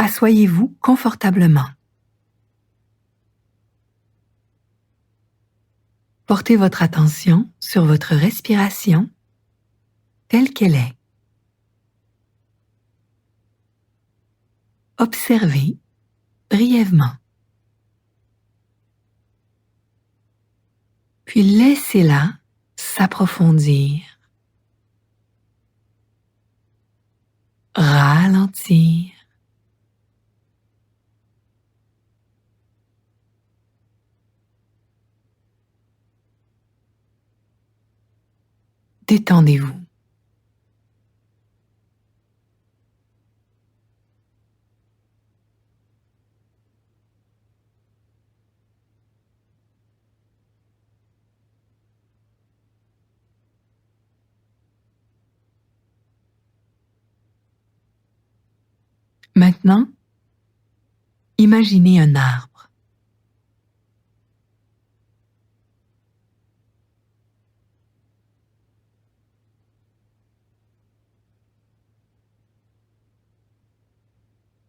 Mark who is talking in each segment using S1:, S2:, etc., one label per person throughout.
S1: Assoyez-vous confortablement. Portez votre attention sur votre respiration telle qu'elle est. Observez brièvement. Puis laissez-la s'approfondir, ralentir. Détendez-vous. Maintenant, imaginez un arbre.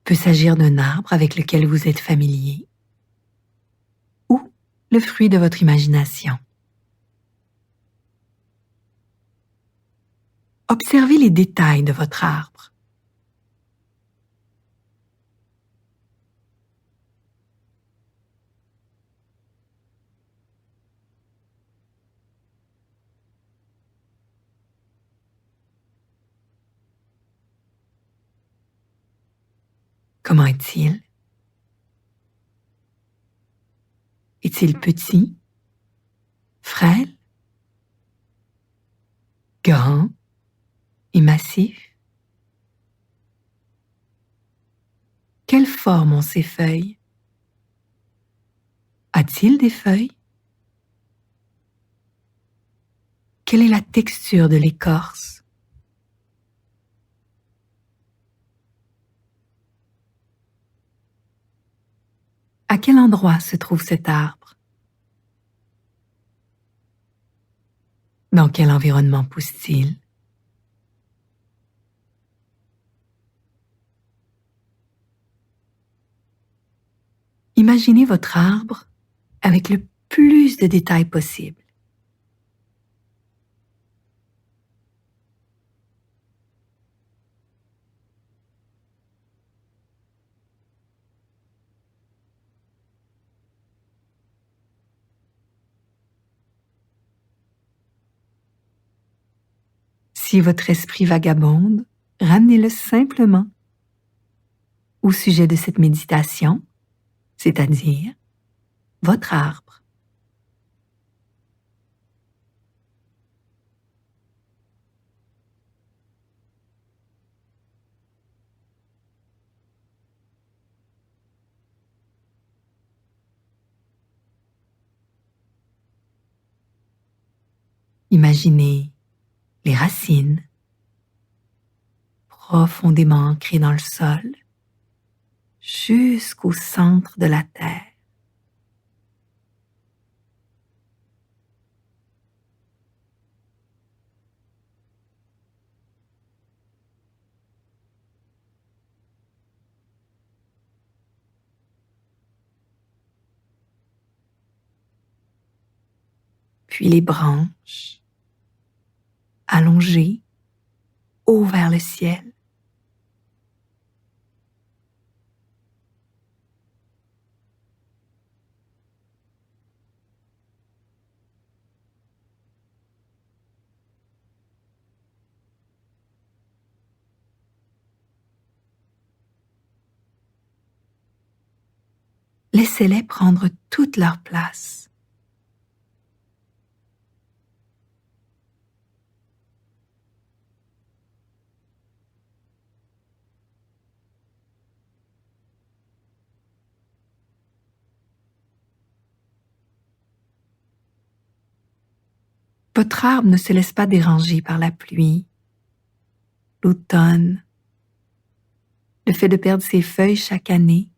S1: Il peut s'agir d'un arbre avec lequel vous êtes familier ou le fruit de votre imagination. Observez les détails de votre arbre. Comment est-il? Est-il petit, frêle, grand et massif? Quelle forme ont ses feuilles? A-t-il des feuilles? Quelle est la texture de l'écorce? À quel endroit se trouve cet arbre? Dans quel environnement pousse-t-il? Imaginez votre arbre avec le plus de détails possible. Si votre esprit vagabonde, ramenez-le simplement au sujet de cette méditation, c'est-à-dire votre arbre. Imaginez les racines profondément ancrées dans le sol jusqu'au centre de la terre. Puis les branches allongées haut vers le ciel. Laissez-les prendre toute leur place. Votre arbre ne se laisse pas déranger par la pluie, l'automne, le fait de perdre ses feuilles chaque année.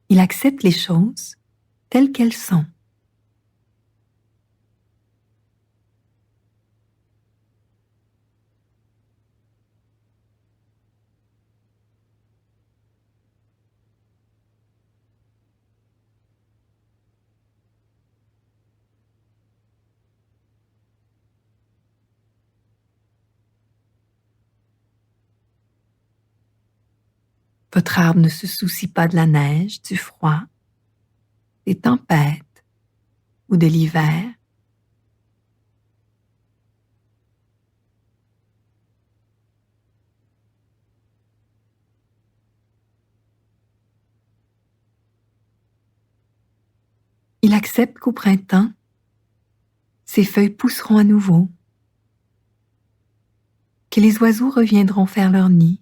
S1: Il accepte les choses telles qu'elles sont. Votre arbre ne se soucie pas de la neige, du froid, des tempêtes ou de l'hiver. Il accepte qu'au printemps, ses feuilles pousseront à nouveau, que les oiseaux reviendront faire leur nid,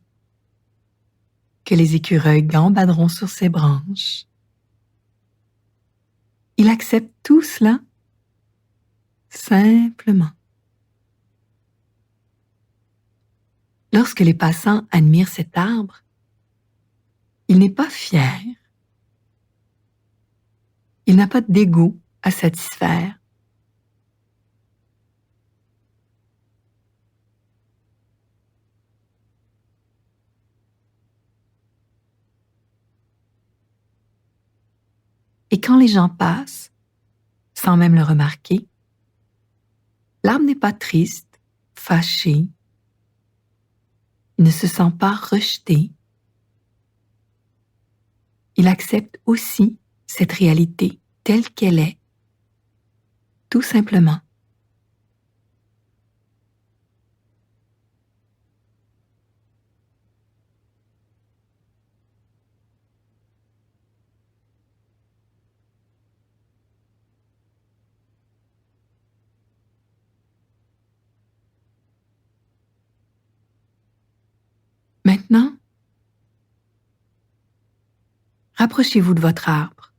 S1: que les écureuils gambaderont sur ses branches. Il accepte tout cela simplement. Lorsque les passants admirent cet arbre, il n'est pas fier. Il n'a pas d'ego à satisfaire. Et quand les gens passent, sans même le remarquer, l'arbre n'est pas triste, fâché. Il ne se sent pas rejeté. Il accepte aussi cette réalité telle qu'elle est, tout simplement. Maintenant, rapprochez-vous de votre arbre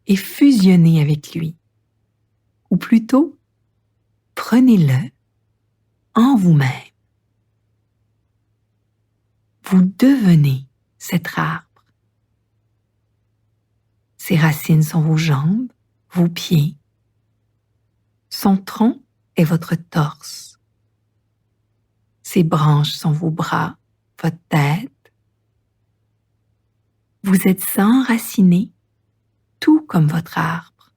S1: et fusionnez avec lui, ou plutôt, prenez-le en vous-même. Vous devenez cet arbre. Ses racines sont vos jambes, vos pieds. Son tronc est votre torse. Ses branches sont vos bras, votre tête. Vous êtes enraciné, tout comme votre arbre.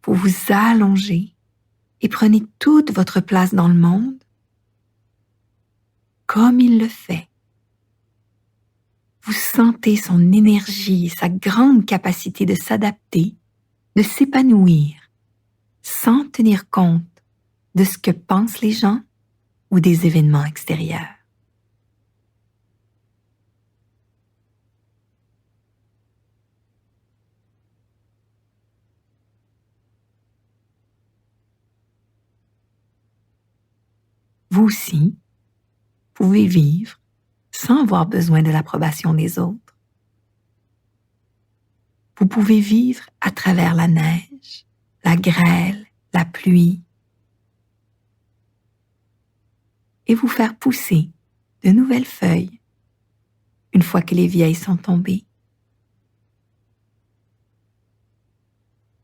S1: Vous vous allongez et prenez toute votre place dans le monde comme il le fait. Vous sentez son énergie et sa grande capacité de s'adapter, de s'épanouir, sans tenir compte de ce que pensent les gens ou des événements extérieurs. Vous aussi pouvez vivre sans avoir besoin de l'approbation des autres. Vous pouvez vivre à travers la neige, la grêle, la pluie et vous faire pousser de nouvelles feuilles une fois que les vieilles sont tombées.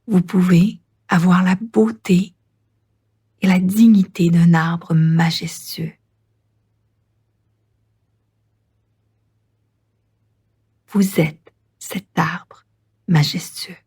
S1: Vous pouvez avoir la beauté et la dignité d'un arbre majestueux. Vous êtes cet arbre majestueux.